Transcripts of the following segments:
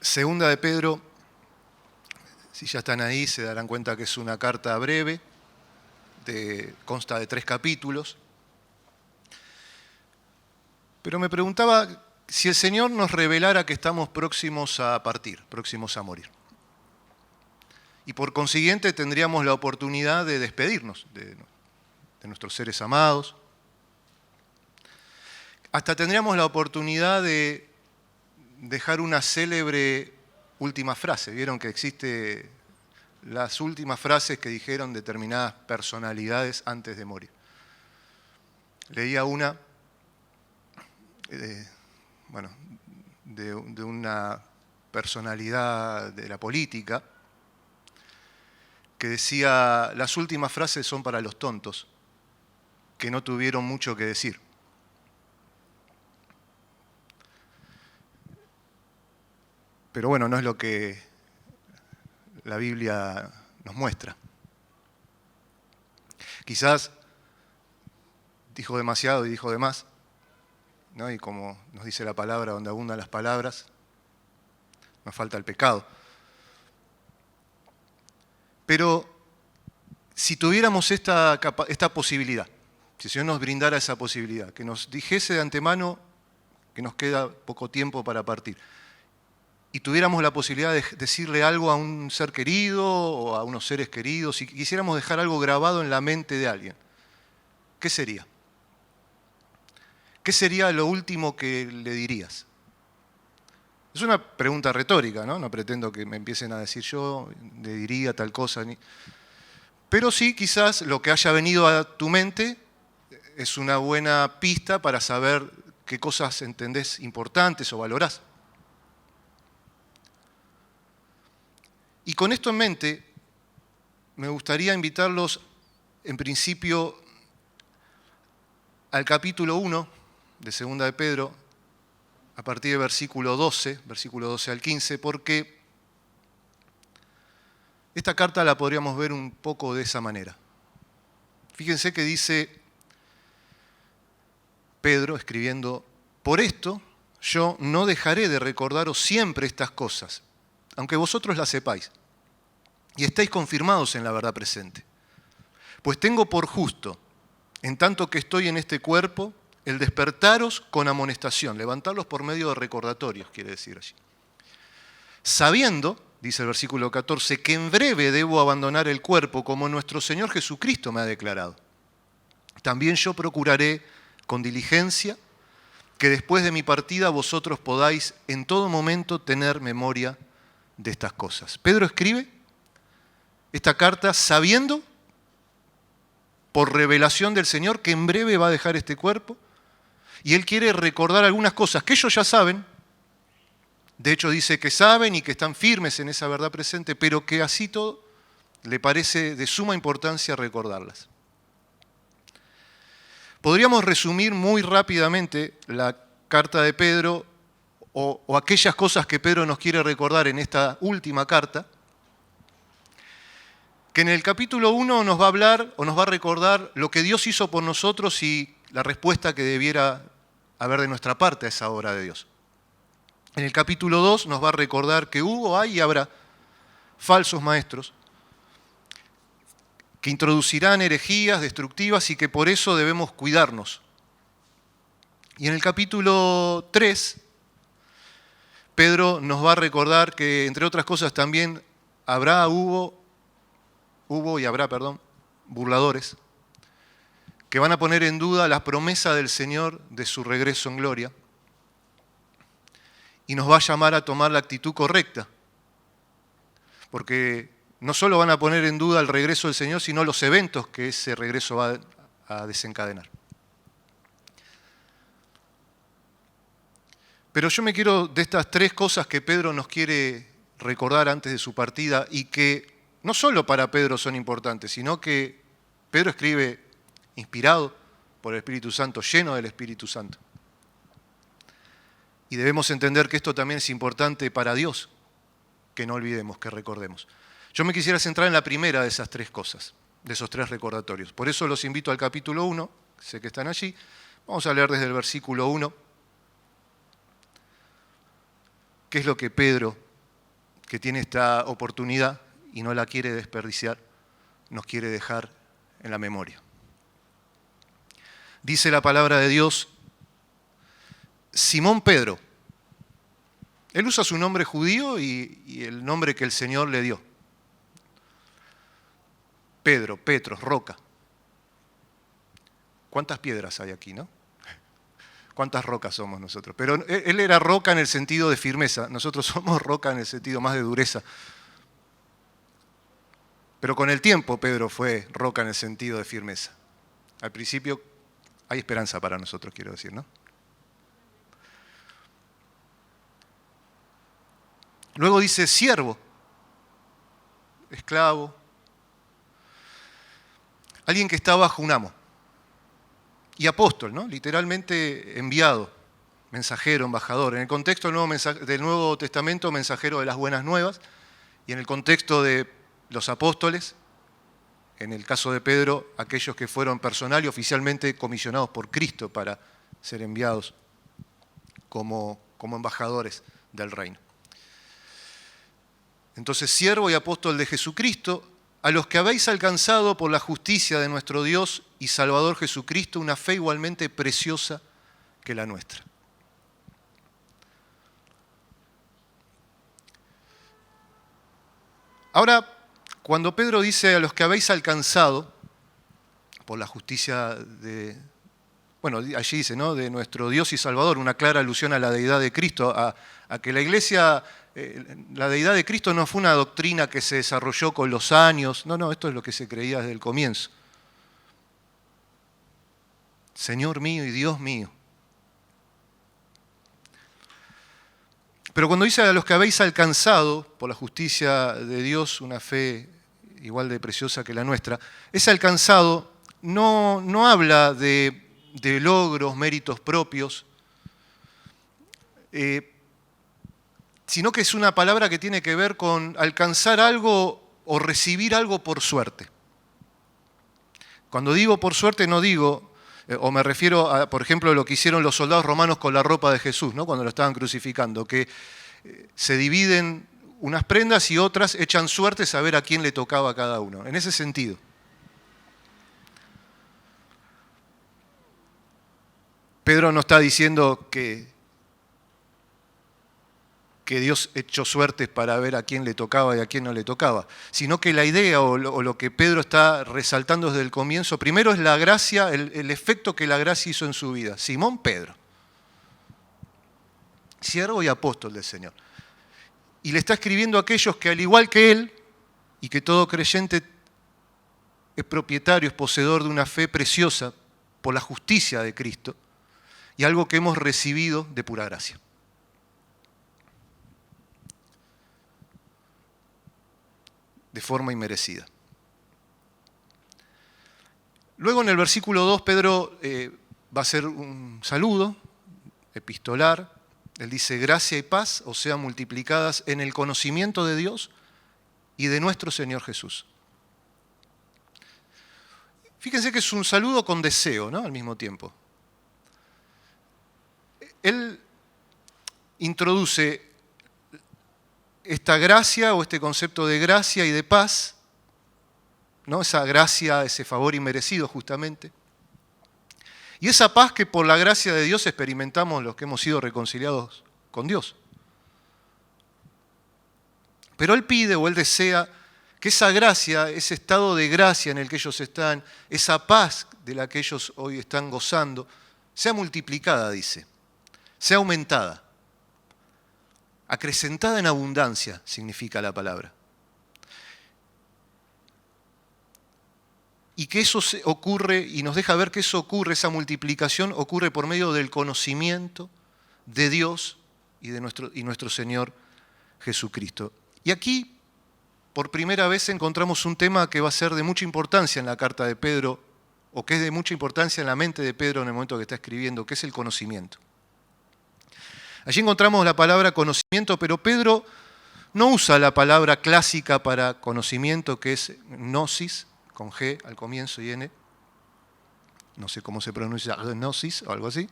Segunda de Pedro, si ya están ahí, se darán cuenta que es una carta breve, consta de 3 capítulos. Pero me preguntaba si el Señor nos revelara que estamos próximos a partir, próximos a morir. Y por consiguiente tendríamos la oportunidad de despedirnos de nuestros seres amados. Hasta tendríamos la oportunidad de dejar una célebre última frase. Vieron que existe las últimas frases que dijeron determinadas personalidades antes de morir. Leía una, de una personalidad de la política que decía: las últimas frases son para los tontos, que no tuvieron mucho que decir. Pero bueno, no es lo que la Biblia nos muestra. Quizás dijo demasiado y dijo de más, ¿no? Y como nos dice la palabra, donde abundan las palabras, nos falta el pecado. Pero si tuviéramos esta posibilidad, si el Señor nos brindara esa posibilidad, que nos dijese de antemano que nos queda poco tiempo para partir, y tuviéramos la posibilidad de decirle algo a un ser querido o a unos seres queridos, y quisiéramos dejar algo grabado en la mente de alguien, ¿qué sería? ¿Qué sería lo último que le dirías? Es una pregunta retórica, ¿no? No pretendo que me empiecen a decir yo le diría tal cosa. Pero sí, quizás lo que haya venido a tu mente es una buena pista para saber qué cosas entendés importantes o valorás. Y con esto en mente, me gustaría invitarlos, en principio, al capítulo 1 de Segunda de Pedro, a partir del versículo 12 al 15, porque esta carta la podríamos ver un poco de esa manera. Fíjense que dice Pedro, escribiendo: por esto yo no dejaré de recordaros siempre estas cosas, aunque vosotros las sepáis, y estéis confirmados en la verdad presente. Pues tengo por justo, en tanto que estoy en este cuerpo, el despertaros con amonestación, levantarlos por medio de recordatorios, quiere decir allí. Sabiendo, dice el versículo 14, que en breve debo abandonar el cuerpo, como nuestro Señor Jesucristo me ha declarado. También yo procuraré con diligencia que después de mi partida vosotros podáis en todo momento tener memoria de estas cosas. Pedro escribe esta carta sabiendo, por revelación del Señor, que en breve va a dejar este cuerpo, y él quiere recordar algunas cosas que ellos ya saben. De hecho dice que saben y que están firmes en esa verdad presente, pero que así todo le parece de suma importancia recordarlas. Podríamos resumir muy rápidamente la carta de Pedro o aquellas cosas que Pedro nos quiere recordar en esta última carta, que en el capítulo 1 nos va a hablar o nos va a recordar lo que Dios hizo por nosotros y la respuesta que debiera haber de nuestra parte a esa obra de Dios. En el capítulo 2 nos va a recordar que hubo, hay y habrá falsos maestros que introducirán herejías destructivas y que por eso debemos cuidarnos. Y en el capítulo 3, Pedro nos va a recordar que, entre otras cosas, también hubo y habrá burladores que van a poner en duda la promesa del Señor de su regreso en gloria, y nos va a llamar a tomar la actitud correcta, porque no solo van a poner en duda el regreso del Señor, sino los eventos que ese regreso va a desencadenar. Pero yo me quiero, de estas 3 cosas que Pedro nos quiere recordar antes de su partida, y que no solo para Pedro son importantes, sino que Pedro escribe inspirado por el Espíritu Santo, lleno del Espíritu Santo. Y debemos entender que esto también es importante para Dios, que no olvidemos, que recordemos. Yo me quisiera centrar en la primera de esas 3 cosas, de esos 3 recordatorios. Por eso los invito al capítulo 1, sé que están allí. Vamos a leer desde el versículo 1. ¿Qué es lo que Pedro que tiene esta oportunidad y no la quiere desperdiciar, nos quiere dejar en la memoria. Dice la palabra de Dios, Simón Pedro. Él usa su nombre judío y el nombre que el Señor le dio. Pedro, Petros, roca. ¿Cuántas piedras hay aquí, no? ¿Cuántas rocas somos nosotros? Pero él era roca en el sentido de firmeza. Nosotros somos roca en el sentido más de dureza. Pero con el tiempo Pedro fue roca en el sentido de firmeza. Al principio hay esperanza para nosotros, quiero decir, ¿no? Luego dice siervo, esclavo, alguien que está bajo un amo. Y apóstol, ¿no? Literalmente enviado, mensajero, embajador. En el contexto del Nuevo Testamento, mensajero de las buenas nuevas. Y en el contexto de los apóstoles, en el caso de Pedro, aquellos que fueron personal y oficialmente comisionados por Cristo para ser enviados como embajadores del reino. Entonces, siervo y apóstol de Jesucristo, a los que habéis alcanzado por la justicia de nuestro Dios y Salvador Jesucristo una fe igualmente preciosa que la nuestra. Ahora, cuando Pedro dice a los que habéis alcanzado por la justicia de, allí dice, ¿no?, de nuestro Dios y Salvador, una clara alusión a la deidad de Cristo, a que la iglesia, la deidad de Cristo no fue una doctrina que se desarrolló con los años, no, esto es lo que se creía desde el comienzo. Señor mío y Dios mío. Pero cuando dice a los que habéis alcanzado por la justicia de Dios una fe igual de preciosa que la nuestra, ese alcanzado no habla de logros, méritos propios, sino que es una palabra que tiene que ver con alcanzar algo o recibir algo por suerte. Cuando digo por suerte no digo, o me refiero a, por ejemplo, lo que hicieron los soldados romanos con la ropa de Jesús, ¿no?, cuando lo estaban crucificando, que se dividen unas prendas y otras echan suerte saber a quién le tocaba a cada uno. En ese sentido. Pedro no está diciendo que Dios echó suertes para ver a quién le tocaba y a quién no le tocaba, sino que la idea o lo que Pedro está resaltando desde el comienzo, primero es la gracia, el efecto que la gracia hizo en su vida. Simón Pedro, siervo y apóstol del Señor. Y le está escribiendo a aquellos que, al igual que él, y que todo creyente es propietario, es poseedor de una fe preciosa por la justicia de Cristo, y algo que hemos recibido de pura gracia. De forma inmerecida. Luego en el versículo 2 Pedro va a hacer un saludo epistolar. Él dice, gracia y paz os sean multiplicadas en el conocimiento de Dios y de nuestro Señor Jesús. Fíjense que es un saludo con deseo, ¿no?, al mismo tiempo. Él introduce esta gracia o este concepto de gracia y de paz, ¿no?, esa gracia, ese favor inmerecido justamente, y esa paz que por la gracia de Dios experimentamos los que hemos sido reconciliados con Dios. Pero Él pide o Él desea que esa gracia, ese estado de gracia en el que ellos están, esa paz de la que ellos hoy están gozando, sea multiplicada, dice, sea aumentada. Acrecentada en abundancia significa la palabra. Y que eso ocurre, y nos deja ver que eso ocurre, esa multiplicación ocurre por medio del conocimiento de Dios y de nuestro Señor Jesucristo. Y aquí, por primera vez, encontramos un tema que va a ser de mucha importancia en la carta de Pedro, o que es de mucha importancia en la mente de Pedro en el momento que está escribiendo, que es el conocimiento. Allí encontramos la palabra conocimiento, pero Pedro no usa la palabra clásica para conocimiento, que es gnosis, con G al comienzo y N. No sé cómo se pronuncia, gnosis o algo así.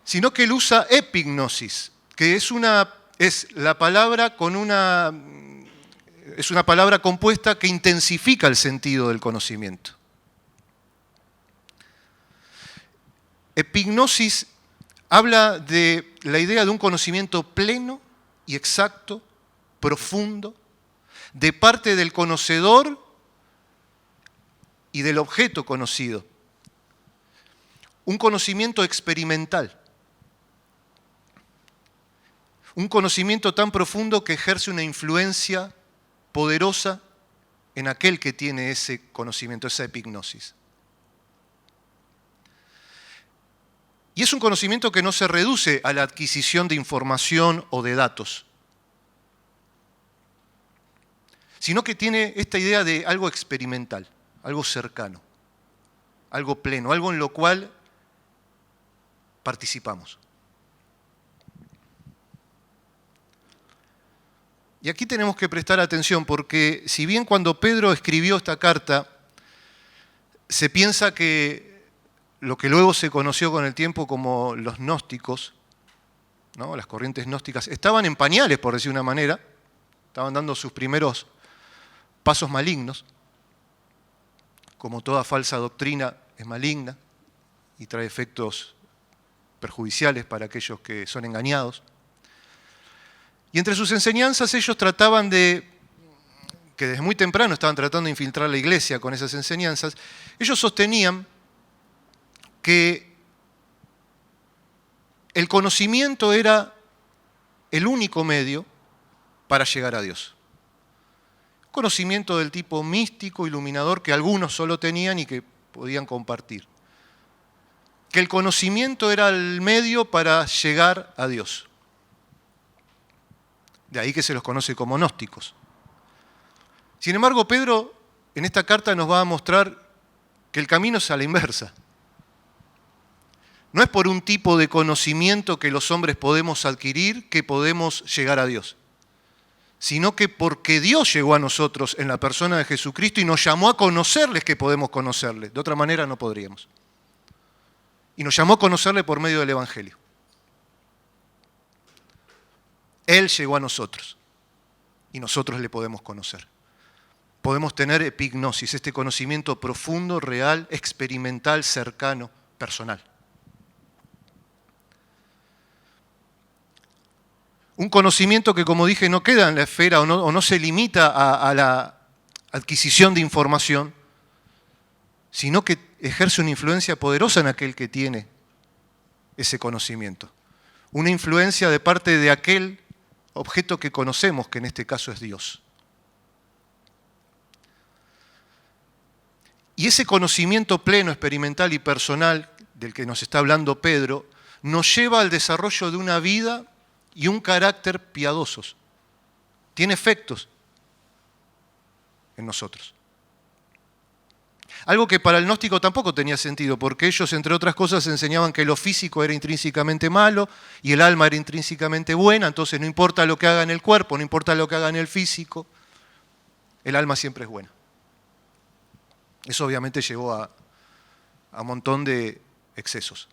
Sino que él usa epignosis, que es una es la palabra es una palabra compuesta que intensifica el sentido del conocimiento. Epignosis habla de la idea de un conocimiento pleno y exacto, profundo, de parte del conocedor y del objeto conocido. Un conocimiento experimental. Un conocimiento tan profundo que ejerce una influencia poderosa en aquel que tiene ese conocimiento, esa epignosis. Y es un conocimiento que no se reduce a la adquisición de información o de datos, sino que tiene esta idea de algo experimental, algo cercano, algo pleno, algo en lo cual participamos. Y aquí tenemos que prestar atención porque si bien cuando Pedro escribió esta carta se piensa que lo que luego se conoció con el tiempo como los gnósticos, ¿no? Las corrientes gnósticas, estaban en pañales, por decir una manera, estaban dando sus primeros pasos malignos, como toda falsa doctrina es maligna y trae efectos perjudiciales para aquellos que son engañados. Y entre sus enseñanzas ellos trataban que desde muy temprano estaban tratando de infiltrar la iglesia con esas enseñanzas, ellos sostenían que el conocimiento era el único medio para llegar a Dios. Conocimiento del tipo místico, iluminador, que algunos solo tenían y que podían compartir. Que el conocimiento era el medio para llegar a Dios. De ahí que se los conoce como gnósticos. Sin embargo, Pedro en esta carta nos va a mostrar que el camino es a la inversa. No es por un tipo de conocimiento que los hombres podemos adquirir que podemos llegar a Dios, sino que porque Dios llegó a nosotros en la persona de Jesucristo y nos llamó a conocerles que podemos conocerles. De otra manera no podríamos. Y nos llamó a conocerle por medio del Evangelio. Él llegó a nosotros y nosotros le podemos conocer. Podemos tener epignosis, este conocimiento profundo, real, experimental, cercano, personal. Un conocimiento que, como dije, no queda en la esfera o no se limita a la adquisición de información, sino que ejerce una influencia poderosa en aquel que tiene ese conocimiento. Una influencia de parte de aquel objeto que conocemos, que en este caso es Dios. Y ese conocimiento pleno, experimental y personal del que nos está hablando Pedro, nos lleva al desarrollo de una vida y un carácter piadosos. Tiene efectos en nosotros. Algo que para el gnóstico tampoco tenía sentido, porque ellos, entre otras cosas, enseñaban que lo físico era intrínsecamente malo y el alma era intrínsecamente buena, entonces no importa lo que haga en el cuerpo, no importa lo que haga en el físico, el alma siempre es buena. Eso obviamente llevó a un montón de excesos.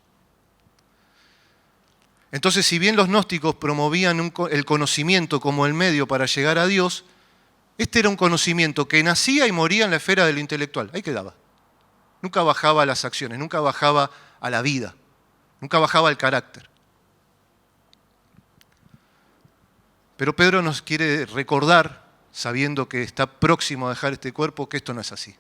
Entonces, si bien los gnósticos promovían el conocimiento como el medio para llegar a Dios, este era un conocimiento que nacía y moría en la esfera de lo intelectual. Ahí quedaba. Nunca bajaba a las acciones, nunca bajaba a la vida, nunca bajaba al carácter. Pero Pedro nos quiere recordar, sabiendo que está próximo a dejar este cuerpo, que esto no es así.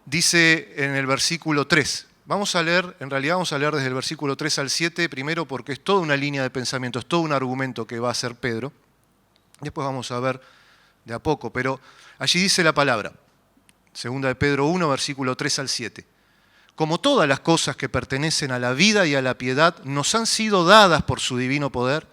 Dice en el versículo 3, vamos a leer desde el versículo 3 al 7, primero porque es toda una línea de pensamiento, es todo un argumento que va a hacer Pedro. Después vamos a ver de a poco, pero allí dice la palabra, segunda de Pedro 1, versículo 3 al 7. Como todas las cosas que pertenecen a la vida y a la piedad nos han sido dadas por su divino poder,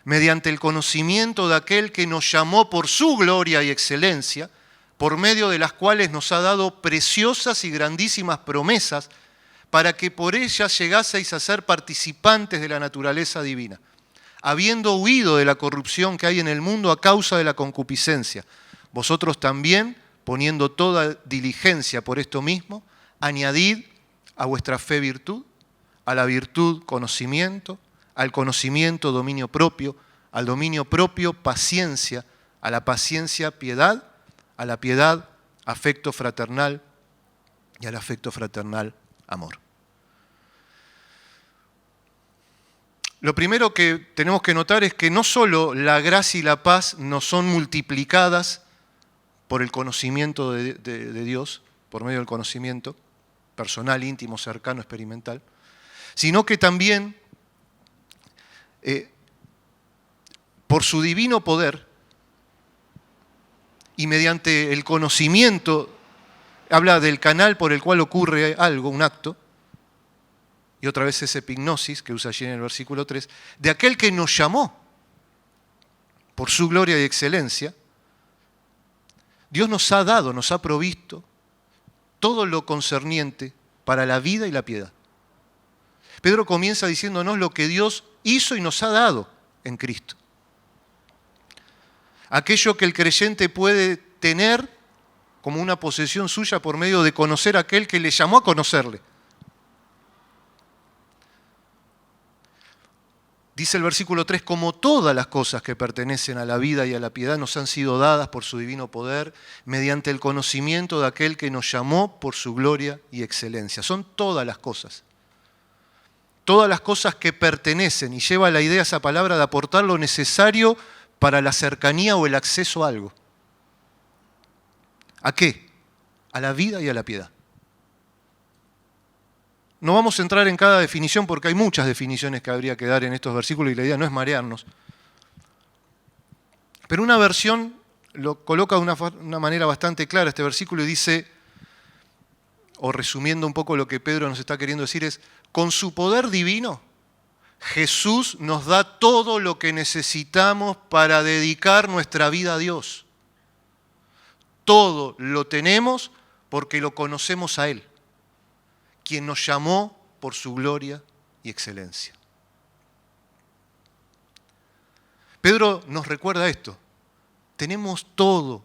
mediante el conocimiento de aquel que nos llamó por su gloria y excelencia, por medio de las cuales nos ha dado preciosas y grandísimas promesas, para que por ellas llegaseis a ser participantes de la naturaleza divina, habiendo huido de la corrupción que hay en el mundo a causa de la concupiscencia. Vosotros también, poniendo toda diligencia por esto mismo, añadid a vuestra fe virtud, a la virtud conocimiento, al conocimiento, dominio propio, al dominio propio, paciencia, a la paciencia, piedad, a la piedad, afecto fraternal y al afecto fraternal, amor. Lo primero que tenemos que notar es que no solo la gracia y la paz no son multiplicadas por el conocimiento de Dios, por medio del conocimiento personal, íntimo, cercano, experimental, sino que también por su divino poder y mediante el conocimiento, habla del canal por el cual ocurre algo, un acto, y otra vez es epignosis, que usa allí en el versículo 3, de aquel que nos llamó por su gloria y excelencia. Dios nos ha dado, nos ha provisto todo lo concerniente para la vida y la piedad. Pedro comienza diciéndonos lo que Dios hizo y nos ha dado en Cristo. Aquello que el creyente puede tener como una posesión suya por medio de conocer a aquel que le llamó a conocerle. Dice el versículo 3, como todas las cosas que pertenecen a la vida y a la piedad nos han sido dadas por su divino poder, mediante el conocimiento de aquel que nos llamó por su gloria y excelencia. Son todas las cosas. Todas las cosas que pertenecen, y lleva la idea esa palabra de aportar lo necesario para la cercanía o el acceso a algo. ¿A qué? A la vida y a la piedad. No vamos a entrar en cada definición porque hay muchas definiciones que habría que dar en estos versículos y la idea no es marearnos. Pero una versión lo coloca de una manera bastante clara este versículo y dice, o resumiendo un poco lo que Pedro nos está queriendo decir, es, con su poder divino, Jesús nos da todo lo que necesitamos para dedicar nuestra vida a Dios. Todo lo tenemos porque lo conocemos a Él, quien nos llamó por su gloria y excelencia. Pedro nos recuerda esto. Tenemos todo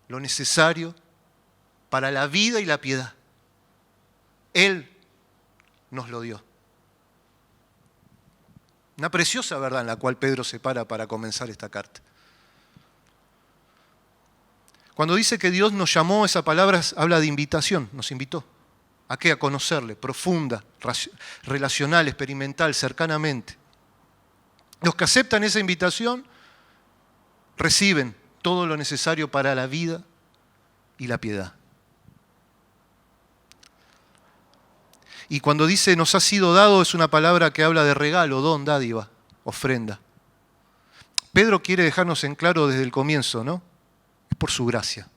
lo necesario para la vida y la piedad. Él nos lo dio. Una preciosa verdad en la cual Pedro se para comenzar esta carta. Cuando dice que Dios nos llamó, esa palabra habla de invitación, nos invitó. ¿A qué? A conocerle, profunda, relacional, experimental, cercanamente. Los que aceptan esa invitación reciben todo lo necesario para la vida y la piedad. Y cuando dice nos ha sido dado, es una palabra que habla de regalo, don, dádiva, ofrenda. Pedro quiere dejarnos en claro desde el comienzo, ¿no? Es por su gracia,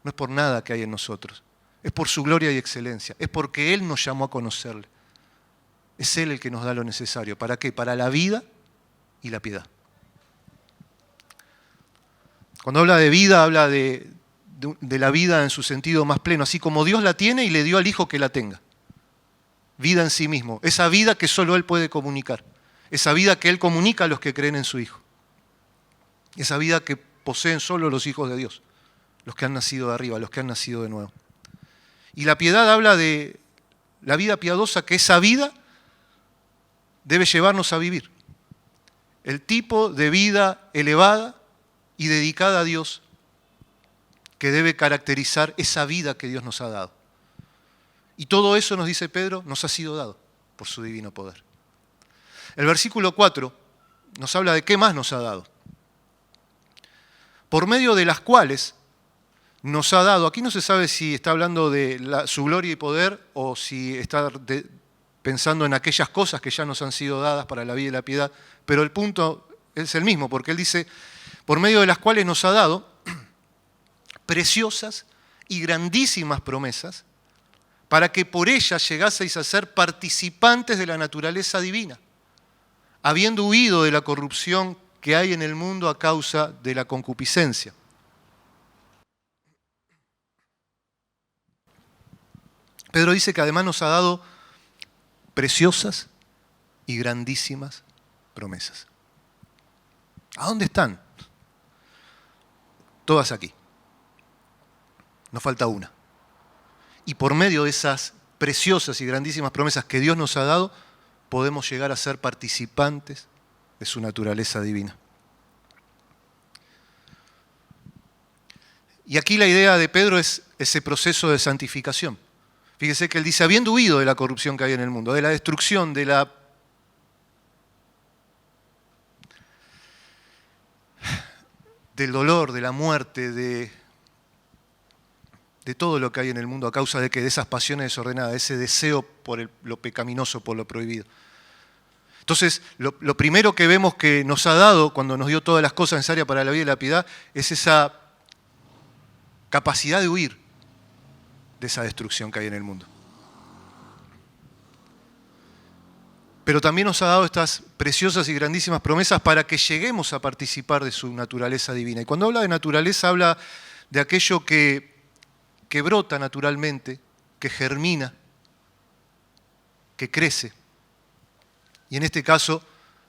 no es por nada que hay en nosotros. Es por su gloria y excelencia. Es porque Él nos llamó a conocerle. Es Él el que nos da lo necesario. ¿Para qué? Para la vida y la piedad. Cuando habla de vida, habla de la vida en su sentido más pleno. Así como Dios la tiene y le dio al Hijo que la tenga. Vida en sí mismo. Esa vida que solo Él puede comunicar. Esa vida que Él comunica a los que creen en su Hijo. Esa vida que poseen solo los hijos de Dios. Los que han nacido de arriba, los que han nacido de nuevo. Y la piedad habla de la vida piadosa, que esa vida debe llevarnos a vivir. El tipo de vida elevada y dedicada a Dios que debe caracterizar esa vida que Dios nos ha dado. Y todo eso, nos dice Pedro, nos ha sido dado por su divino poder. El versículo 4 nos habla de qué más nos ha dado. Por medio de las cuales nos ha dado, aquí no se sabe si está hablando de su gloria y poder o si está pensando en aquellas cosas que ya nos han sido dadas para la vida y la piedad, pero el punto es el mismo, porque él dice, por medio de las cuales nos ha dado preciosas y grandísimas promesas, para que por ellas llegaseis a ser participantes de la naturaleza divina, habiendo huido de la corrupción que hay en el mundo a causa de la concupiscencia. Pedro dice que además nos ha dado preciosas y grandísimas promesas. ¿A dónde están? Todas aquí. Nos falta una. Y por medio de esas preciosas y grandísimas promesas que Dios nos ha dado, podemos llegar a ser participantes de su naturaleza divina. Y aquí la idea de Pedro es ese proceso de santificación. Fíjese que él dice, habiendo huido de la corrupción que hay en el mundo, de la destrucción, del dolor, de la muerte, de todo lo que hay en el mundo a causa de esas pasiones desordenadas, ese deseo por lo pecaminoso, por lo prohibido. Entonces, lo primero que vemos que nos ha dado, cuando nos dio todas las cosas necesarias para la vida y la piedad, es esa capacidad de huir de esa destrucción que hay en el mundo. Pero también nos ha dado estas preciosas y grandísimas promesas para que lleguemos a participar de su naturaleza divina. Y cuando habla de naturaleza, habla de aquello que brota naturalmente, que germina, que crece. Y en este caso,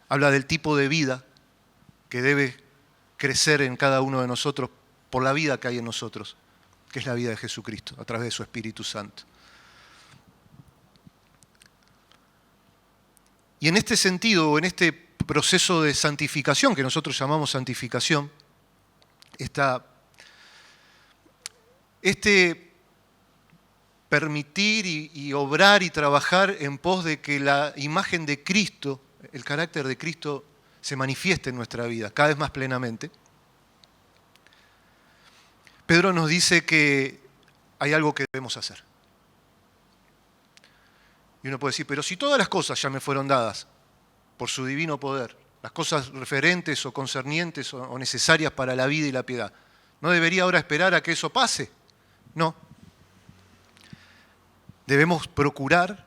habla del tipo de vida que debe crecer en cada uno de nosotros por la vida que hay en nosotros, que es la vida de Jesucristo, a través de su Espíritu Santo. Y en este sentido, o en este proceso de santificación, que nosotros llamamos santificación, este permitir y obrar y trabajar en pos de que la imagen de Cristo, el carácter de Cristo, se manifieste en nuestra vida cada vez más plenamente. Pedro nos dice que hay algo que debemos hacer. Y uno puede decir, pero si todas las cosas ya me fueron dadas por su divino poder, las cosas referentes o concernientes o necesarias para la vida y la piedad, ¿no debería ahora esperar a que eso pase? No. Debemos procurar,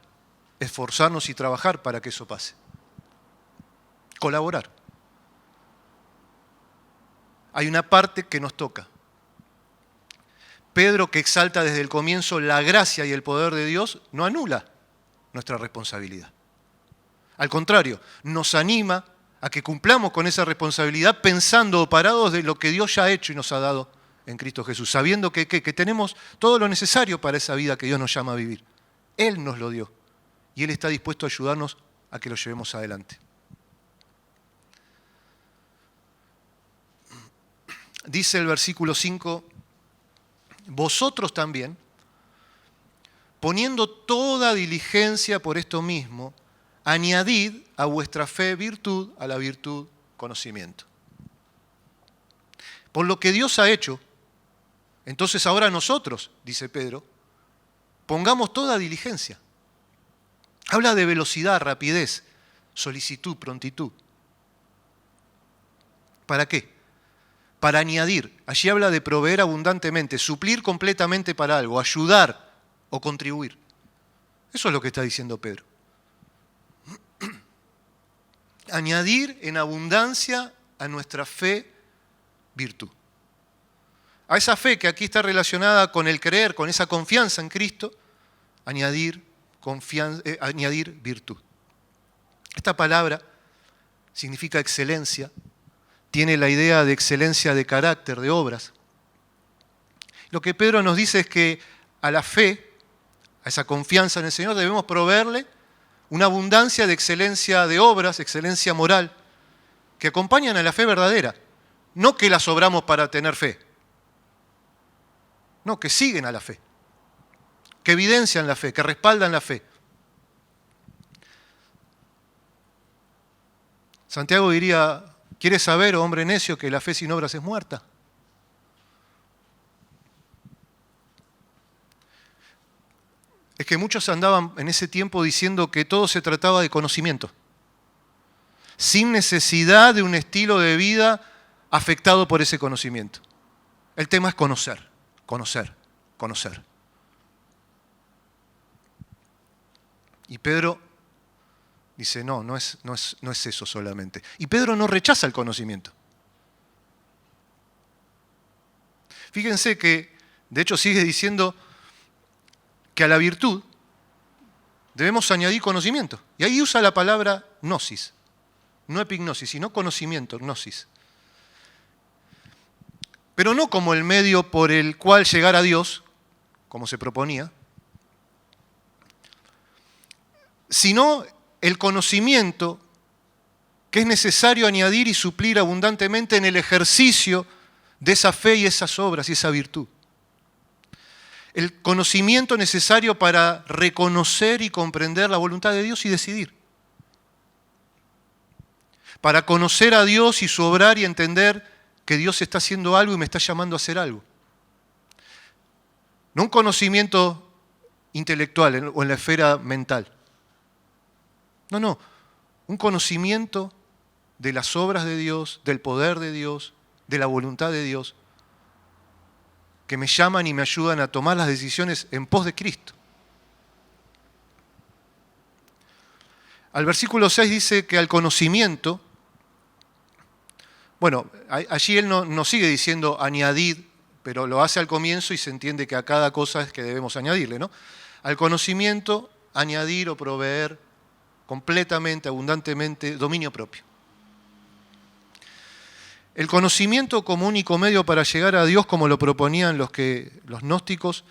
esforzarnos y trabajar para que eso pase. Colaborar. Hay una parte que nos toca. Pedro, que exalta desde el comienzo la gracia y el poder de Dios, no anula nuestra responsabilidad. Al contrario, nos anima a que cumplamos con esa responsabilidad pensando o parados de lo que Dios ya ha hecho y nos ha dado en Cristo Jesús, sabiendo que tenemos todo lo necesario para esa vida que Dios nos llama a vivir. Él nos lo dio y Él está dispuesto a ayudarnos a que lo llevemos adelante. Dice el versículo 5, vosotros también, poniendo toda diligencia por esto mismo, añadid a vuestra fe virtud, a la virtud conocimiento. Por lo que Dios ha hecho, entonces ahora nosotros, dice Pedro, pongamos toda diligencia. Habla de velocidad, rapidez, solicitud, prontitud. ¿Para qué? Para añadir. Allí habla de proveer abundantemente, suplir completamente para algo, ayudar o contribuir. Eso es lo que está diciendo Pedro. Añadir en abundancia a nuestra fe virtud. A esa fe que aquí está relacionada con el creer, con esa confianza en Cristo, añadir virtud. Esta palabra significa excelencia, tiene la idea de excelencia de carácter, de obras. Lo que Pedro nos dice es que a la fe, a esa confianza en el Señor, debemos proveerle una abundancia de excelencia de obras, excelencia moral, que acompañan a la fe verdadera. No que las obramos para tener fe, no, que siguen a la fe, que evidencian la fe, que respaldan la fe. Santiago diría, ¿quieres saber, oh hombre necio, que la fe sin obras es muerta? Es que muchos andaban en ese tiempo diciendo que todo se trataba de conocimiento, sin necesidad de un estilo de vida afectado por ese conocimiento. El tema es conocer, conocer, conocer. Y Pedro dice, no es eso solamente. Y Pedro no rechaza el conocimiento. Fíjense que, de hecho, sigue diciendo que a la virtud debemos añadir conocimiento. Y ahí usa la palabra gnosis. No epignosis, sino conocimiento, gnosis. Pero no como el medio por el cual llegar a Dios, como se proponía, sino el conocimiento que es necesario añadir y suplir abundantemente en el ejercicio de esa fe y esas obras y esa virtud. El conocimiento necesario para reconocer y comprender la voluntad de Dios y decidir. Para conocer a Dios y su obrar y entender que Dios está haciendo algo y me está llamando a hacer algo. No un conocimiento intelectual o en la esfera mental. No, un conocimiento de las obras de Dios, del poder de Dios, de la voluntad de Dios, que me llaman y me ayudan a tomar las decisiones en pos de Cristo. Al versículo 6 dice que al conocimiento, bueno, allí él no sigue diciendo añadid, pero lo hace al comienzo y se entiende que a cada cosa es que debemos añadirle, ¿no? Al conocimiento, añadir o proveer completamente, abundantemente, dominio propio. El conocimiento como único medio para llegar a Dios, como lo proponían los gnósticos,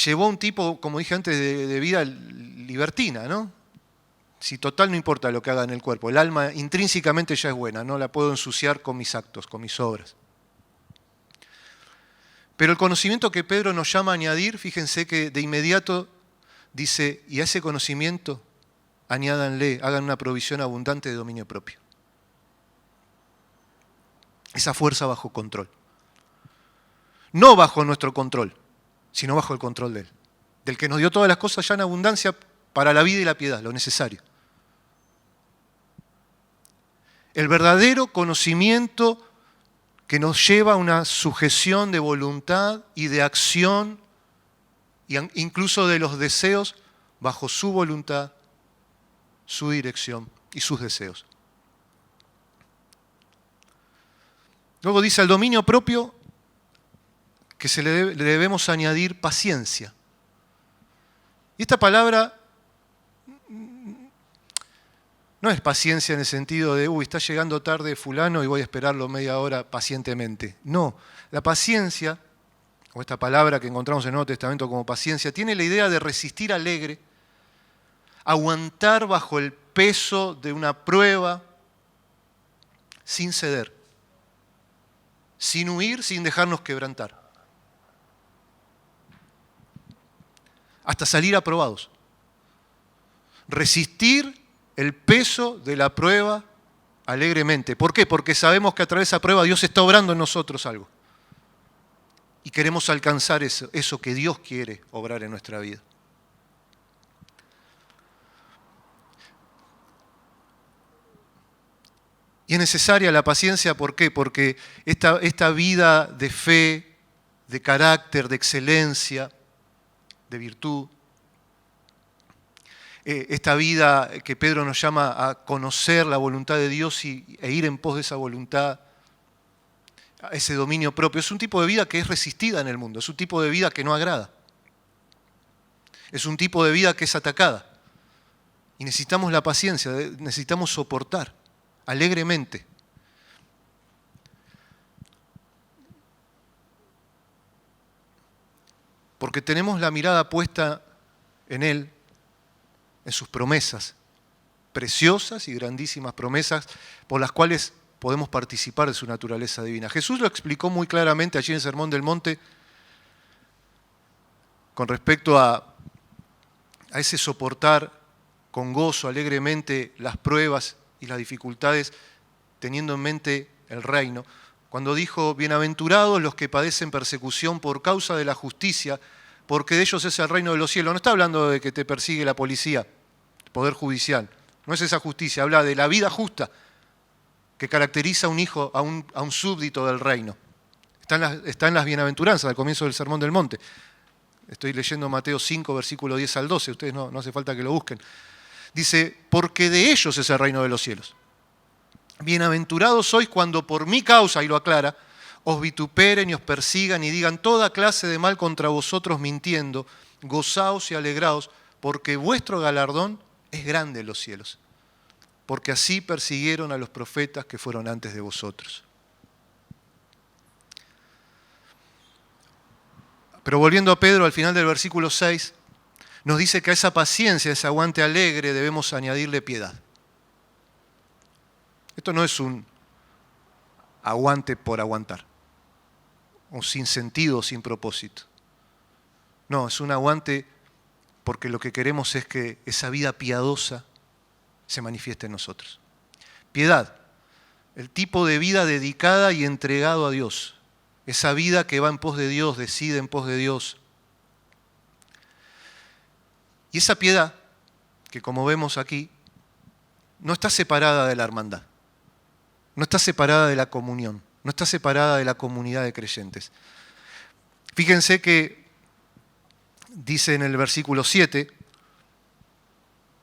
llevó a un tipo, como dije antes, de vida libertina, ¿no? Si total no importa lo que haga en el cuerpo, el alma intrínsecamente ya es buena, no la puedo ensuciar con mis actos, con mis obras. Pero el conocimiento que Pedro nos llama a añadir, fíjense que de inmediato dice, y a ese conocimiento añádanle, hagan una provisión abundante de dominio propio. Esa fuerza bajo control. No bajo nuestro control, sino bajo el control de Él. Del que nos dio todas las cosas ya en abundancia para la vida y la piedad, lo necesario. El verdadero conocimiento que nos lleva a una sujeción de voluntad y de acción, incluso de los deseos, bajo su voluntad, su dirección y sus deseos. Luego dice al dominio propio que le debemos añadir paciencia. Y esta palabra no es paciencia en el sentido de, está llegando tarde fulano y voy a esperarlo media hora pacientemente. No, la paciencia, o esta palabra que encontramos en el Nuevo Testamento como paciencia, tiene la idea de resistir alegre, aguantar bajo el peso de una prueba sin ceder, sin huir, sin dejarnos quebrantar, hasta salir aprobados. Resistir el peso de la prueba alegremente. ¿Por qué? Porque sabemos que a través de esa prueba Dios está obrando en nosotros algo. Y queremos alcanzar eso que Dios quiere obrar en nuestra vida. Y es necesaria la paciencia, ¿por qué? Porque esta vida de fe, de carácter, de excelencia, de virtud, esta vida que Pedro nos llama a conocer la voluntad de Dios e ir en pos de esa voluntad, a ese dominio propio, es un tipo de vida que es resistida en el mundo, es un tipo de vida que no agrada, es un tipo de vida que es atacada. Y necesitamos la paciencia, necesitamos soportar alegremente. Porque tenemos la mirada puesta en Él, en sus promesas, preciosas y grandísimas promesas por las cuales podemos participar de su naturaleza divina. Jesús lo explicó muy claramente allí en el Sermón del Monte con respecto a ese soportar con gozo, alegremente, las pruebas y las dificultades, teniendo en mente el reino. Cuando dijo, bienaventurados los que padecen persecución por causa de la justicia, porque de ellos es el reino de los cielos. No está hablando de que te persigue la policía, el poder judicial. No es esa justicia, habla de la vida justa que caracteriza a un hijo, a un súbdito del reino. Está en las bienaventuranzas, al comienzo del Sermón del Monte. Estoy leyendo Mateo 5, versículo 10 al 12. Ustedes no hace falta que lo busquen. Dice, porque de ellos es el reino de los cielos. Bienaventurados sois cuando por mi causa, y lo aclara, os vituperen y os persigan y digan toda clase de mal contra vosotros mintiendo, gozaos y alegraos, porque vuestro galardón es grande en los cielos. Porque así persiguieron a los profetas que fueron antes de vosotros. Pero volviendo a Pedro, al final del versículo 6, nos dice que a esa paciencia, a ese aguante alegre, debemos añadirle piedad. Esto no es un aguante por aguantar, o sin sentido, sin propósito. No, es un aguante porque lo que queremos es que esa vida piadosa se manifieste en nosotros. Piedad, el tipo de vida dedicada y entregado a Dios. Esa vida que va en pos de Dios, decide en pos de Dios. Y esa piedad, que como vemos aquí, no está separada de la hermandad, no está separada de la comunión, no está separada de la comunidad de creyentes. Fíjense que dice en el versículo 7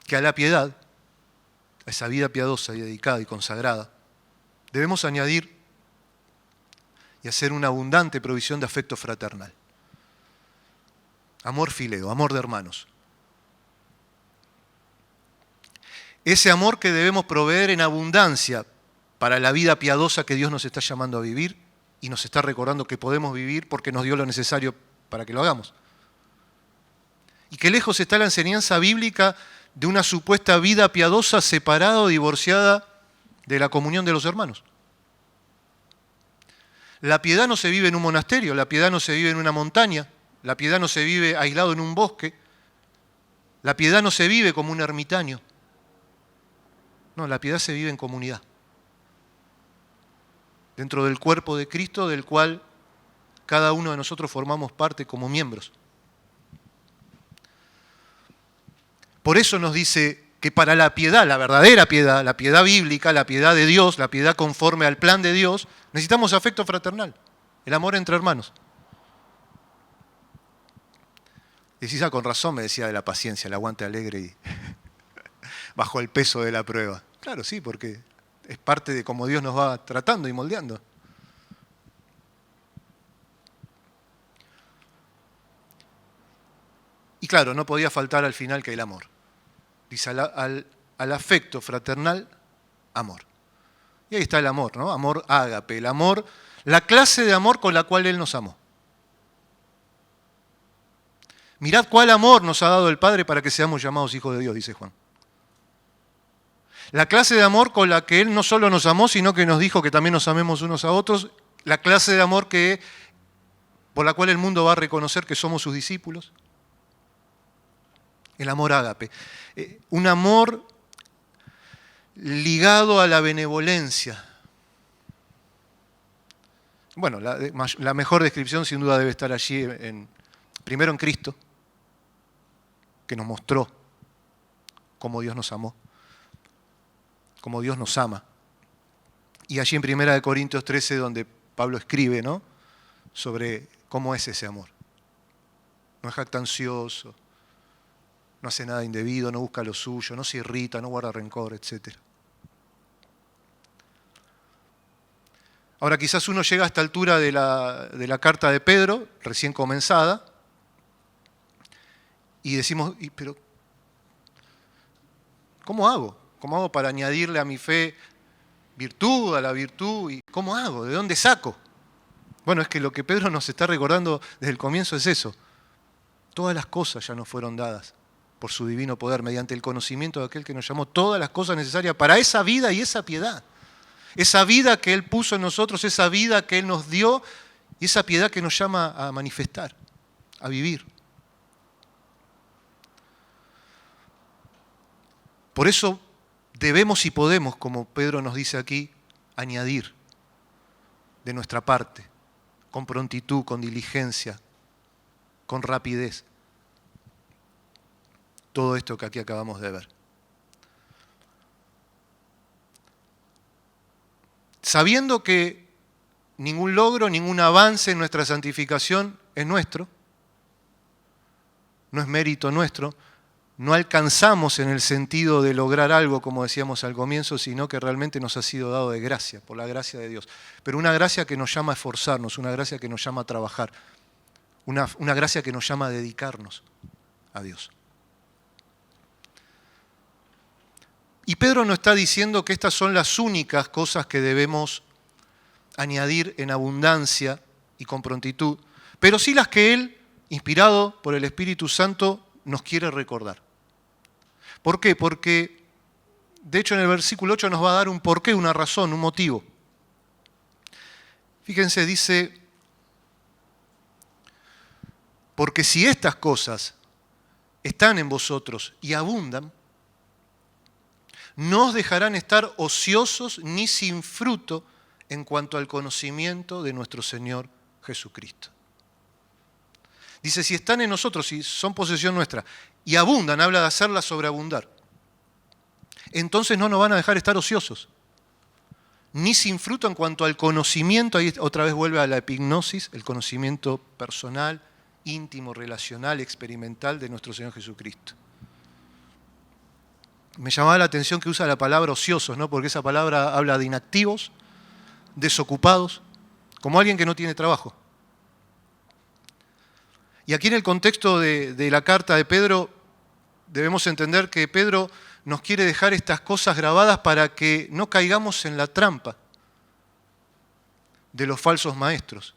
que a la piedad, a esa vida piadosa y dedicada y consagrada, debemos añadir y hacer una abundante provisión de afecto fraternal. Amor fileo, amor de hermanos. Ese amor que debemos proveer en abundancia para la vida piadosa que Dios nos está llamando a vivir y nos está recordando que podemos vivir porque nos dio lo necesario para que lo hagamos. Y que lejos está la enseñanza bíblica de una supuesta vida piadosa separada o divorciada de la comunión de los hermanos. La piedad no se vive en un monasterio, la piedad no se vive en una montaña, la piedad no se vive aislado en un bosque, la piedad no se vive como un ermitaño. No, la piedad se vive en comunidad, dentro del cuerpo de Cristo, del cual cada uno de nosotros formamos parte como miembros. Por eso nos dice que para la piedad, la verdadera piedad, la piedad bíblica, la piedad de Dios, la piedad conforme al plan de Dios, necesitamos afecto fraternal, el amor entre hermanos. Decís, con razón me decía de la paciencia, el aguante alegre y bajo el peso de la prueba. Claro, sí, porque es parte de cómo Dios nos va tratando y moldeando. Y claro, no podía faltar al final que el amor. Dice al afecto fraternal, amor. Y ahí está el amor, ¿no? Amor ágape, el amor, la clase de amor con la cual Él nos amó. Mirad cuál amor nos ha dado el Padre para que seamos llamados hijos de Dios, dice Juan. La clase de amor con la que Él no solo nos amó, sino que nos dijo que también nos amemos unos a otros. La clase de amor por la cual el mundo va a reconocer que somos sus discípulos. El amor ágape. Un amor ligado a la benevolencia. Bueno, la mejor descripción sin duda debe estar allí, primero en Cristo, que nos mostró cómo Dios nos amó, cómo Dios nos ama. Y allí en 1 Corintios 13, donde Pablo escribe, ¿no?, sobre cómo es ese amor. No es jactancioso, no hace nada indebido, no busca lo suyo, no se irrita, no guarda rencor, etc. Ahora quizás uno llega a esta altura de la carta de Pedro, recién comenzada, y decimos, pero ¿cómo hago? ¿Cómo hago para añadirle a mi fe virtud, a la virtud? ¿Y cómo hago? ¿De dónde saco? Bueno, es que lo que Pedro nos está recordando desde el comienzo es eso. Todas las cosas ya nos fueron dadas por su divino poder, mediante el conocimiento de aquel que nos llamó, todas las cosas necesarias para esa vida y esa piedad. Esa vida que Él puso en nosotros, esa vida que Él nos dio y esa piedad que nos llama a manifestar, a vivir. Por eso debemos y podemos, como Pedro nos dice aquí, añadir de nuestra parte, con prontitud, con diligencia, con rapidez, todo esto que aquí acabamos de ver. Sabiendo que ningún logro, ningún avance en nuestra santificación es nuestro, no es mérito nuestro, no alcanzamos en el sentido de lograr algo, como decíamos al comienzo, sino que realmente nos ha sido dado de gracia, por la gracia de Dios. Pero una gracia que nos llama a esforzarnos, una gracia que nos llama a trabajar, una gracia que nos llama a dedicarnos a Dios. Y Pedro nos está diciendo que estas son las únicas cosas que debemos añadir en abundancia y con prontitud, pero sí las que Él, inspirado por el Espíritu Santo, nos quiere recordar. ¿Por qué? Porque, de hecho, en el versículo 8 nos va a dar un porqué, una razón, un motivo. Fíjense, dice, porque si estas cosas están en vosotros y abundan, no os dejarán estar ociosos ni sin fruto en cuanto al conocimiento de nuestro Señor Jesucristo. Dice, si están en nosotros, si son posesión nuestra, y abundan, habla de hacerlas sobreabundar, entonces no nos van a dejar estar ociosos, ni sin fruto en cuanto al conocimiento, ahí otra vez vuelve a la epignosis, el conocimiento personal, íntimo, relacional, experimental de nuestro Señor Jesucristo. Me llamaba la atención que usa la palabra ociosos, ¿no? Porque esa palabra habla de inactivos, desocupados, como alguien que no tiene trabajo. Y aquí en el contexto de la carta de Pedro, debemos entender que Pedro nos quiere dejar estas cosas grabadas para que no caigamos en la trampa de los falsos maestros.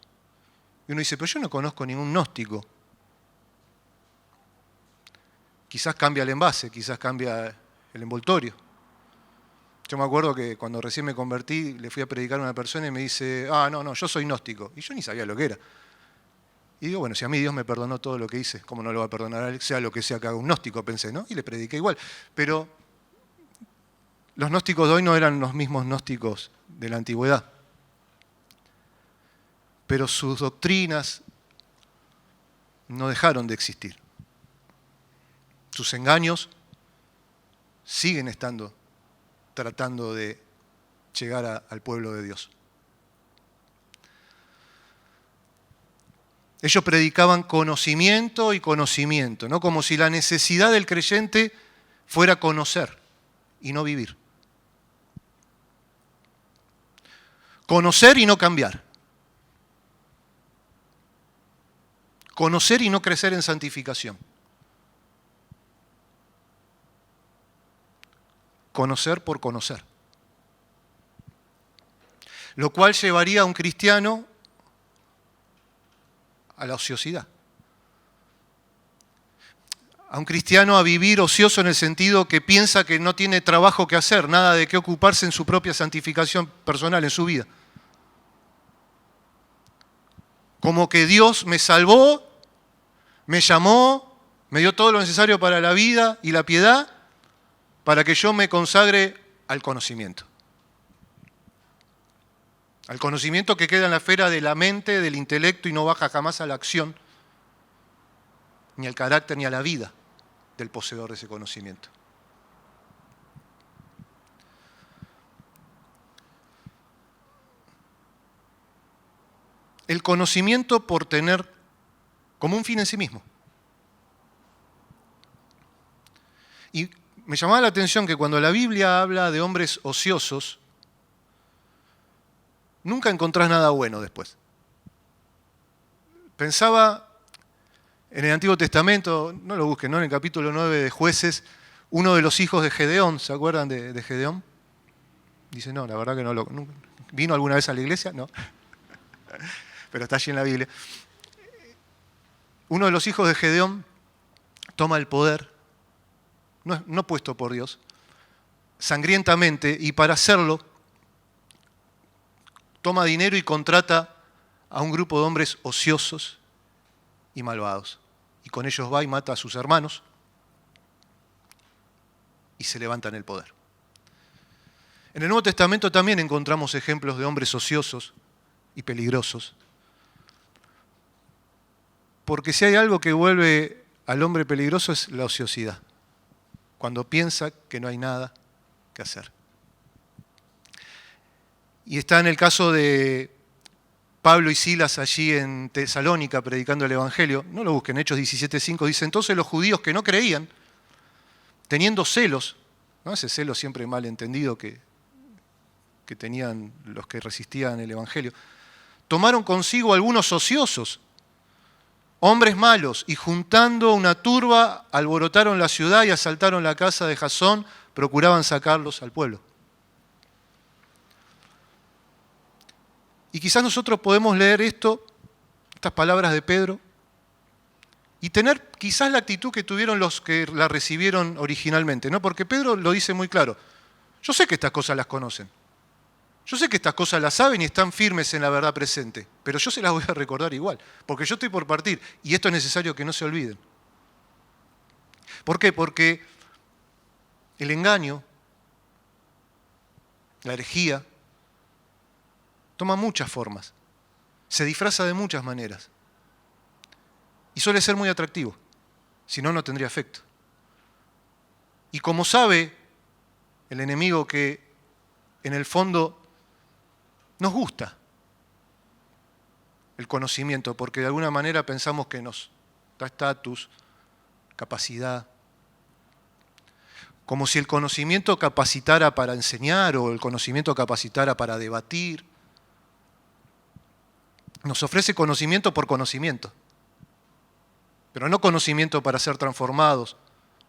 Y uno dice, pero yo no conozco ningún gnóstico. Quizás cambia el envase, quizás cambia el envoltorio. Yo me acuerdo que cuando recién me convertí, le fui a predicar a una persona y me dice, no, yo soy gnóstico. Y yo ni sabía lo que era. Y digo, bueno, si a mí Dios me perdonó todo lo que hice, ¿cómo no lo va a perdonar a él? Sea lo que sea que haga un gnóstico, pensé, ¿no? Y le prediqué igual. Pero los gnósticos de hoy no eran los mismos gnósticos de la antigüedad. Pero sus doctrinas no dejaron de existir. Sus engaños siguen estando, tratando de llegar al pueblo de Dios. Ellos predicaban conocimiento y conocimiento, ¿no? Como si la necesidad del creyente fuera conocer y no vivir. Conocer y no cambiar. Conocer y no crecer en santificación. Conocer por conocer. Lo cual llevaría a un cristiano a la ociosidad. A un cristiano a vivir ocioso en el sentido que piensa que no tiene trabajo que hacer, nada de qué ocuparse en su propia santificación personal, en su vida. Como que Dios me salvó, me llamó, me dio todo lo necesario para la vida y la piedad, para que yo me consagre al conocimiento. Al conocimiento que queda en la esfera de la mente, del intelecto y no baja jamás a la acción, ni al carácter ni a la vida del poseedor de ese conocimiento. El conocimiento por tener como un fin en sí mismo. Y me llamaba la atención que cuando la Biblia habla de hombres ociosos, nunca encontrás nada bueno después. Pensaba en el Antiguo Testamento, no lo busquen, ¿no? En el capítulo 9 de Jueces, uno de los hijos de Gedeón, ¿se acuerdan de Gedeón? Dice, no, la verdad que no lo... ¿Vino alguna vez a la iglesia? No. Pero está allí en la Biblia. Uno de los hijos de Gedeón toma el poder, no puesto por Dios, sangrientamente, y para hacerlo toma dinero y contrata a un grupo de hombres ociosos y malvados. Y con ellos va y mata a sus hermanos y se levanta en el poder. En el Nuevo Testamento también encontramos ejemplos de hombres ociosos y peligrosos. Porque si hay algo que vuelve al hombre peligroso es la ociosidad. Cuando piensa que no hay nada que hacer. Y está en el caso de Pablo y Silas allí en Tesalónica predicando el Evangelio. No lo busquen, Hechos 17:5 dice, entonces los judíos que no creían, teniendo celos, ¿no? Ese celo siempre mal entendido que tenían los que resistían el Evangelio, tomaron consigo algunos ociosos, hombres malos, y juntando una turba, alborotaron la ciudad y asaltaron la casa de Jasón, procuraban sacarlos al pueblo. Y quizás nosotros podemos leer estas palabras de Pedro, y tener quizás la actitud que tuvieron los que la recibieron originalmente, ¿no? Porque Pedro lo dice muy claro. Yo sé que estas cosas las conocen. Yo sé que estas cosas las saben y están firmes en la verdad presente, pero yo se las voy a recordar igual, porque yo estoy por partir y esto es necesario que no se olviden. ¿Por qué? Porque el engaño, la herejía, toma muchas formas, se disfraza de muchas maneras y suele ser muy atractivo, si no, no tendría efecto. Y como sabe el enemigo que en el fondo nos gusta el conocimiento, porque de alguna manera pensamos que nos da estatus, capacidad, como si el conocimiento capacitara para enseñar o el conocimiento capacitara para debatir. Nos ofrece conocimiento por conocimiento, pero no conocimiento para ser transformados,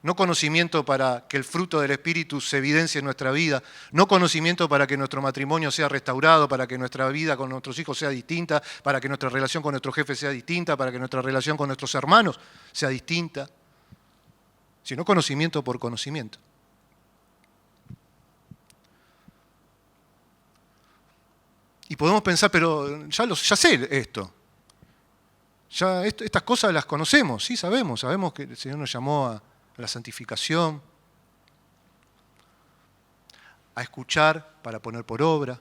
no conocimiento para que el fruto del Espíritu se evidencie en nuestra vida, no conocimiento para que nuestro matrimonio sea restaurado, para que nuestra vida con nuestros hijos sea distinta, para que nuestra relación con nuestro jefe sea distinta, para que nuestra relación con nuestros hermanos sea distinta, sino conocimiento por conocimiento. Y podemos pensar, pero ya sé esto. Estas cosas las conocemos, sí, sabemos que el Señor nos llamó a la santificación, a escuchar para poner por obra.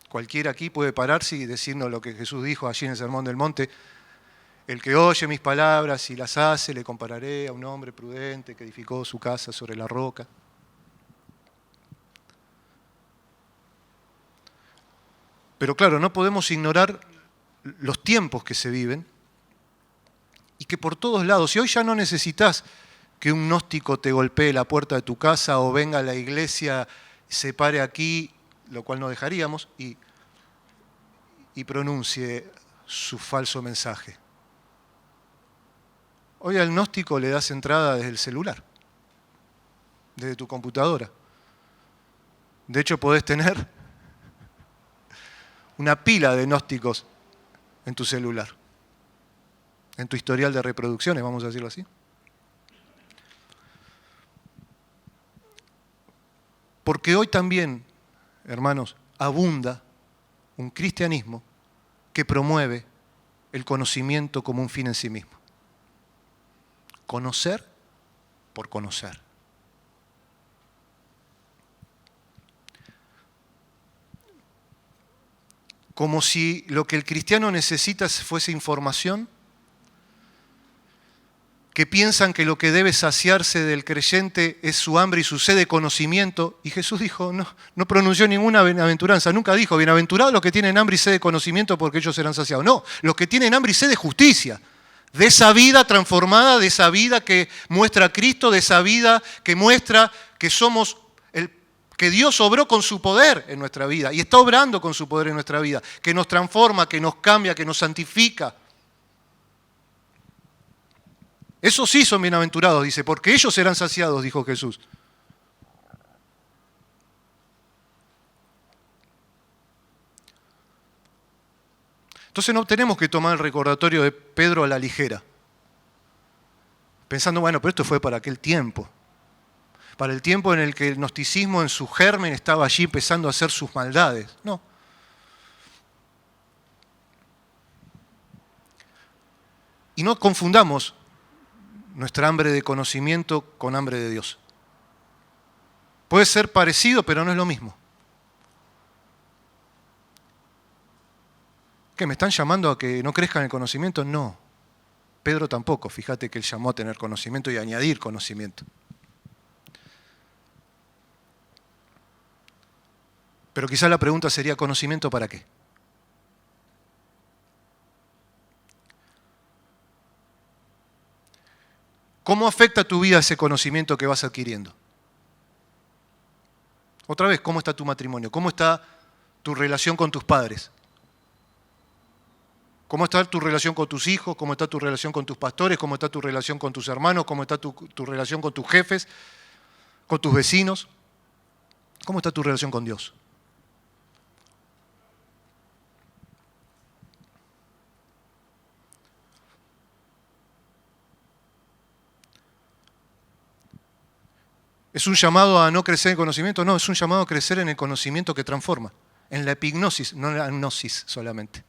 Cualquiera aquí puede pararse y decirnos lo que Jesús dijo allí en el Sermón del Monte: el que oye mis palabras y las hace, le compararé a un hombre prudente que edificó su casa sobre la roca. Pero claro, no podemos ignorar los tiempos que se viven y que por todos lados, si hoy ya no necesitas que un gnóstico te golpee la puerta de tu casa o venga a la iglesia, se pare aquí, lo cual no dejaríamos, y pronuncie su falso mensaje. Hoy al gnóstico le das entrada desde el celular, desde tu computadora. De hecho, podés tener una pila de gnósticos en tu celular, en tu historial de reproducciones, vamos a decirlo así. Porque hoy también, hermanos, abunda un cristianismo que promueve el conocimiento como un fin en sí mismo. Conocer por conocer. Como si lo que el cristiano necesita fuese información, que piensan que lo que debe saciarse del creyente es su hambre y su sed de conocimiento. Y Jesús dijo, no pronunció ninguna bienaventuranza, nunca dijo, bienaventurados los que tienen hambre y sed de conocimiento porque ellos serán saciados. No, los que tienen hambre y sed de justicia, de esa vida transformada, de esa vida que muestra a Cristo, de esa vida que muestra que somos que Dios obró con su poder en nuestra vida y está obrando con su poder en nuestra vida, que nos transforma, que nos cambia, que nos santifica. Esos sí son bienaventurados, dice, porque ellos serán saciados, dijo Jesús. Entonces no tenemos que tomar el recordatorio de Pedro a la ligera, pensando, bueno, pero esto fue para aquel tiempo, para el tiempo en el que el gnosticismo en su germen estaba allí empezando a hacer sus maldades. No. Y no confundamos nuestra hambre de conocimiento con hambre de Dios. Puede ser parecido, pero no es lo mismo. ¿Qué, me están llamando a que no crezca en el conocimiento? No. Pedro tampoco, fíjate que él llamó a tener conocimiento y a añadir conocimiento. Pero quizás la pregunta sería, ¿conocimiento para qué? ¿Cómo afecta tu vida ese conocimiento que vas adquiriendo? Otra vez, ¿cómo está tu matrimonio? ¿Cómo está tu relación con tus padres? ¿Cómo está tu relación con tus hijos? ¿Cómo está tu relación con tus pastores? ¿Cómo está tu relación con tus hermanos? ¿Cómo está tu relación con tus jefes? ¿Con tus vecinos? ¿Cómo está tu relación con Dios? ¿Es un llamado a no crecer en conocimiento? No, es un llamado a crecer en el conocimiento que transforma, en la epignosis, no en la gnosis solamente.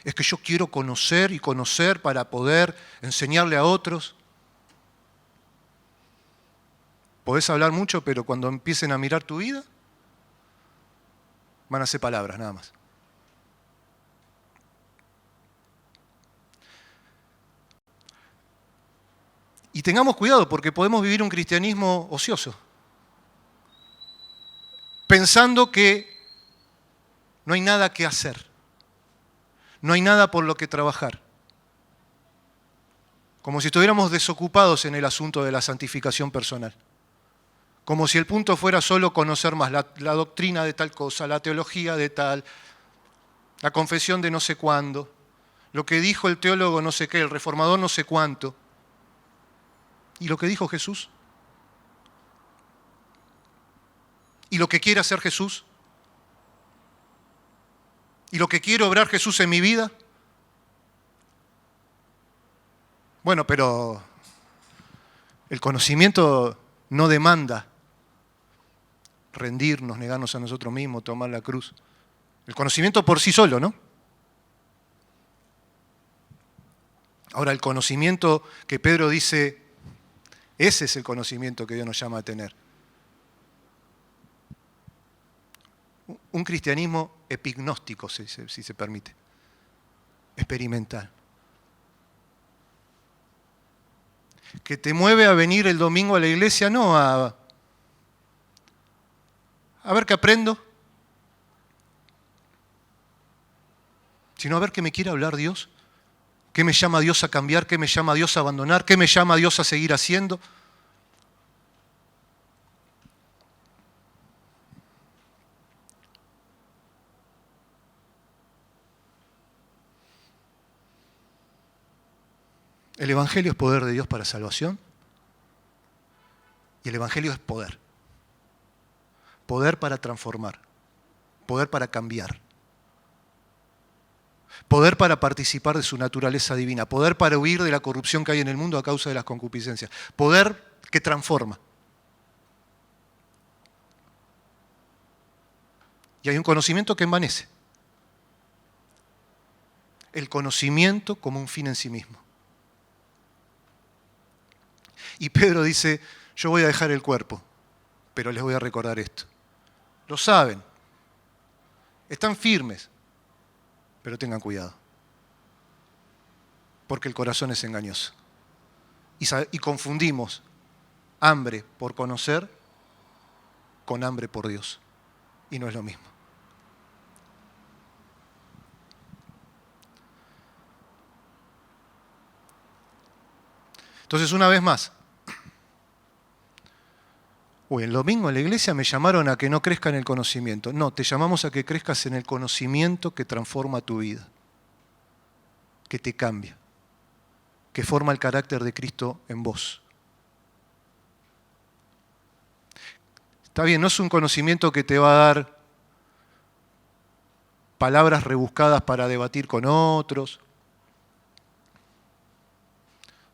Es que yo quiero conocer y conocer para poder enseñarle a otros. Podés hablar mucho, pero cuando empiecen a mirar tu vida, van a ser palabras nada más. Y tengamos cuidado porque podemos vivir un cristianismo ocioso, pensando que no hay nada que hacer, no hay nada por lo que trabajar, como si estuviéramos desocupados en el asunto de la santificación personal, como si el punto fuera solo conocer más la doctrina de tal cosa, la teología de tal, la confesión de no sé cuándo, lo que dijo el teólogo no sé qué, el reformador no sé cuánto, y lo que dijo Jesús, y lo que quiere hacer Jesús, y lo que quiere obrar Jesús en mi vida. Bueno, pero el conocimiento no demanda rendirnos, negarnos a nosotros mismos, tomar la cruz. El conocimiento por sí solo, ¿no? Ahora, el conocimiento que Pedro dice, ese es el conocimiento que Dios nos llama a tener. Un cristianismo epignóstico, si se permite, experimental. Que te mueve a venir el domingo a la iglesia, no a ver qué aprendo, sino a ver qué me quiere hablar Dios, qué me llama Dios a cambiar, qué me llama Dios a abandonar, qué me llama Dios a seguir haciendo. El Evangelio es poder de Dios para salvación y el Evangelio es poder. Poder para transformar, poder para cambiar, poder para participar de su naturaleza divina, poder para huir de la corrupción que hay en el mundo a causa de las concupiscencias, poder que transforma. Y hay un conocimiento que envanece. El conocimiento como un fin en sí mismo. Y Pedro dice, yo voy a dejar el cuerpo, pero les voy a recordar esto. Lo saben, están firmes, pero tengan cuidado, porque el corazón es engañoso. Y confundimos hambre por conocer con hambre por Dios, y no es lo mismo. Entonces, una vez más, el domingo en la iglesia me llamaron a que no crezca en el conocimiento. No, te llamamos a que crezcas en el conocimiento que transforma tu vida, que te cambia, que forma el carácter de Cristo en vos. Está bien, no es un conocimiento que te va a dar palabras rebuscadas para debatir con otros,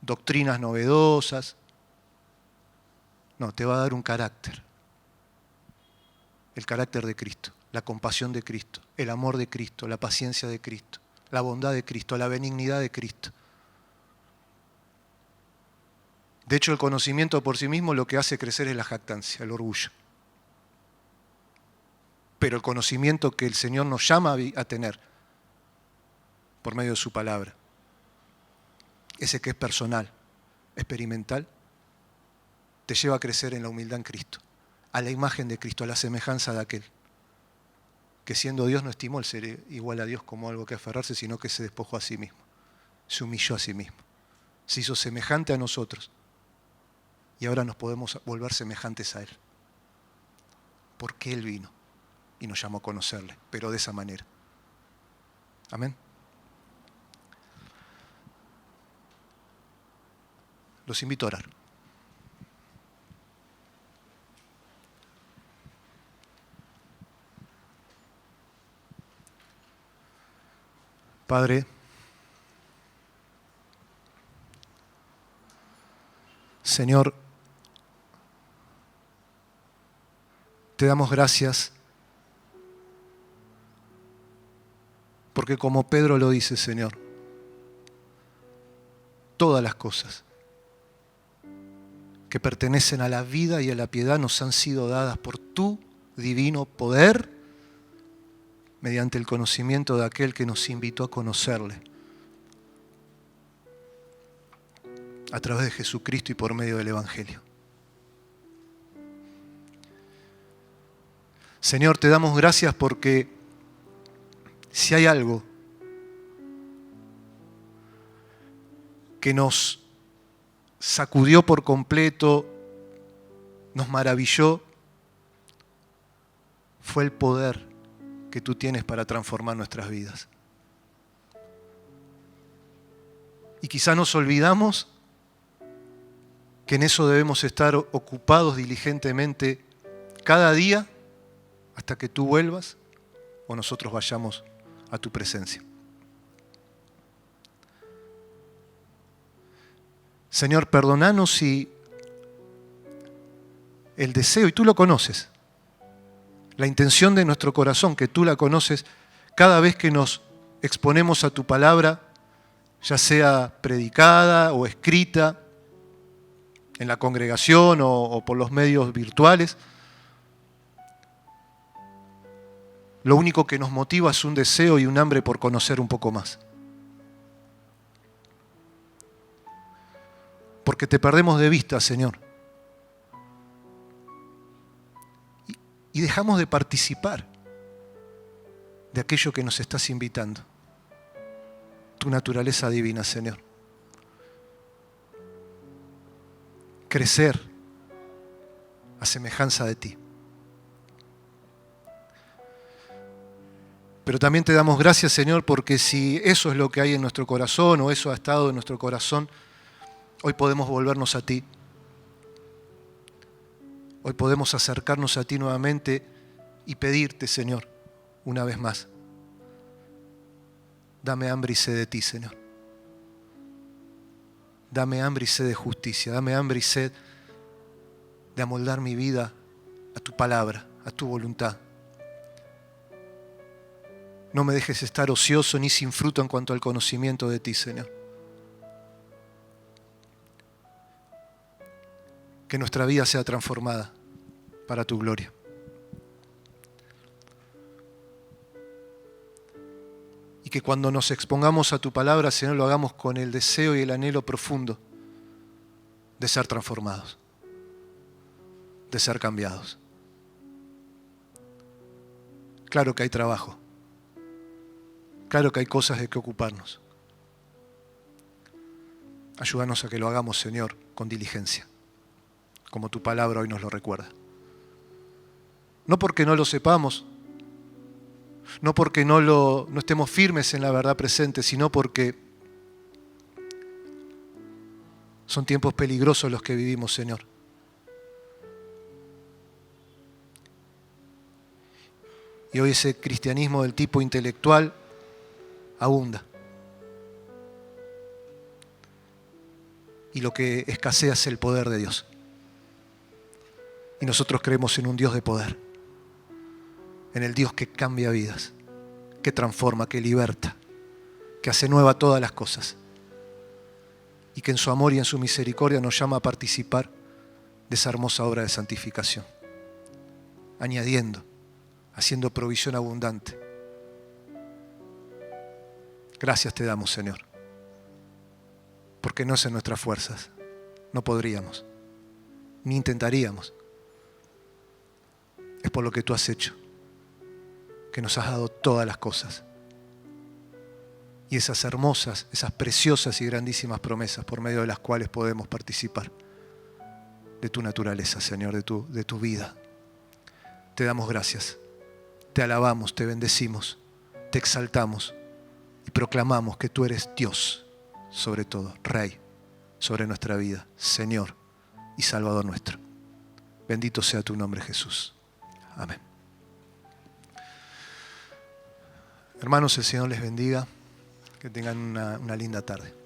doctrinas novedosas. No, te va a dar un carácter. El carácter de Cristo, la compasión de Cristo, el amor de Cristo, la paciencia de Cristo, la bondad de Cristo, la benignidad de Cristo. De hecho, el conocimiento por sí mismo lo que hace crecer es la jactancia, el orgullo. Pero el conocimiento que el Señor nos llama a tener por medio de su palabra, ese que es personal, experimental, te lleva a crecer en la humildad en Cristo, a la imagen de Cristo, a la semejanza de aquel que siendo Dios no estimó el ser igual a Dios como algo que aferrarse, sino que se despojó a sí mismo, se humilló a sí mismo, se hizo semejante a nosotros y ahora nos podemos volver semejantes a Él, porque Él vino y nos llamó a conocerle, pero de esa manera. Amén. Los invito a orar. Padre, Señor, te damos gracias porque como Pedro lo dice, Señor, todas las cosas que pertenecen a la vida y a la piedad nos han sido dadas por tu divino poder mediante el conocimiento de aquel que nos invitó a conocerle a través de Jesucristo y por medio del Evangelio. Señor, te damos gracias porque si hay algo que nos sacudió por completo, nos maravilló, fue el poder que tú tienes para transformar nuestras vidas. Y quizá nos olvidamos que en eso debemos estar ocupados diligentemente cada día hasta que tú vuelvas o nosotros vayamos a tu presencia. Señor, perdonanos si el deseo, y tú lo conoces, la intención de nuestro corazón, que tú la conoces, cada vez que nos exponemos a tu palabra, ya sea predicada o escrita en la congregación o por los medios virtuales, lo único que nos motiva es un deseo y un hambre por conocer un poco más. Porque te perdemos de vista, Señor. Y dejamos de participar de aquello que nos estás invitando. Tu naturaleza divina, Señor. Crecer a semejanza de ti. Pero también te damos gracias, Señor, porque si eso es lo que hay en nuestro corazón o eso ha estado en nuestro corazón, hoy podemos volvernos a ti. Hoy podemos acercarnos a ti nuevamente y pedirte, Señor, una vez más. Dame hambre y sed de ti, Señor. Dame hambre y sed de justicia. Dame hambre y sed de amoldar mi vida a tu palabra, a tu voluntad. No me dejes estar ocioso ni sin fruto en cuanto al conocimiento de ti, Señor. Que nuestra vida sea transformada para tu gloria. Y que cuando nos expongamos a tu palabra, Señor, lo hagamos con el deseo y el anhelo profundo de ser transformados, de ser cambiados. Claro que hay trabajo. Claro que hay cosas de que ocuparnos. Ayúdanos a que lo hagamos, Señor, con diligencia, como tu palabra hoy nos lo recuerda. No porque no lo sepamos, no porque no estemos firmes en la verdad presente, sino porque son tiempos peligrosos los que vivimos, Señor. Y hoy ese cristianismo del tipo intelectual abunda. Y lo que escasea es el poder de Dios. Y nosotros creemos en un Dios de poder. En el Dios que cambia vidas, que transforma, que liberta, que hace nueva todas las cosas. Y que en su amor y en su misericordia nos llama a participar de esa hermosa obra de santificación. Añadiendo, haciendo provisión abundante. Gracias te damos, Señor, porque no es en nuestras fuerzas, no podríamos, ni intentaríamos. Es por lo que tú has hecho, que nos has dado todas las cosas. Y esas hermosas, esas preciosas y grandísimas promesas por medio de las cuales podemos participar de tu naturaleza, Señor, de tu vida. Te damos gracias, te alabamos, te bendecimos, te exaltamos. Y proclamamos que tú eres Dios, sobre todo, Rey, sobre nuestra vida, Señor y Salvador nuestro. Bendito sea tu nombre, Jesús. Amén. Hermanos, el Señor les bendiga. Que tengan una linda tarde.